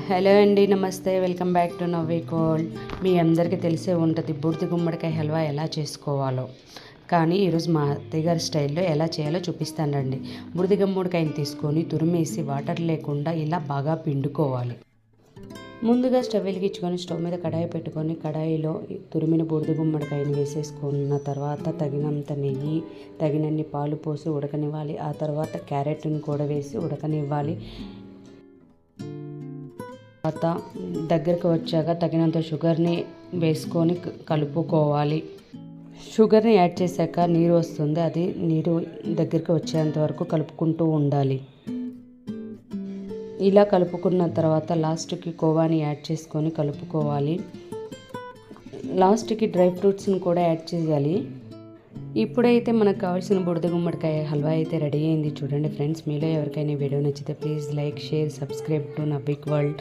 Hello అండి, నమస్తే. Welcome back to Navvi cold. మీ అందరికీ తెలిసే ఉంటుంది బూడిద గుమ్మడికాయ హల్వా ఎలా చేసుకోవాలో. కానీ ఈరోజు మా అత్తయ్యగారి స్టైల్లో ఎలా చేయాలో చూపిస్తానండి. బూడిద గుమ్మడికాయని తీసుకొని తురిమేసి వాటర్ లేకుండా ఇలా బాగా పిండుకోవాలి. ముందుగా స్టవ్ వెలిగించుకొని స్టవ్ మీద కడాయి పెట్టుకొని కడాయిలో తురిమిన బూడిద గుమ్మడికాయని వేసేసుకున్న తర్వాత తగినంత నెయ్యి, తగినన్ని పాలు పోసి ఉడకనివ్వాలి. ఆ తర్వాత క్యారెట్ని కూడా వేసి ఉడకనివ్వాలి. తర్వాత దగ్గరకు వచ్చాక తగినంత షుగర్ని వేసుకొని కలుపుకోవాలి. షుగర్ని యాడ్ చేశాక నీరు వస్తుంది. అది నీరు దగ్గరికి వచ్చేంత వరకు కలుపుకుంటూ ఉండాలి. ఇలా కలుపుకున్న తర్వాత లాస్ట్కి కోవాని యాడ్ చేసుకొని కలుపుకోవాలి. లాస్ట్కి డ్రై ఫ్రూట్స్ని కూడా యాడ్ చేయాలి. ఇప్పుడైతే మనకు కావాల్సిన బూడిద గుమ్మడికాయ హల్వా అయితే రెడీ అయింది. చూడండి ఫ్రెండ్స్, మీలో ఎవరికైనా వీడియో నచ్చితే please like, share, subscribe to Navvi world.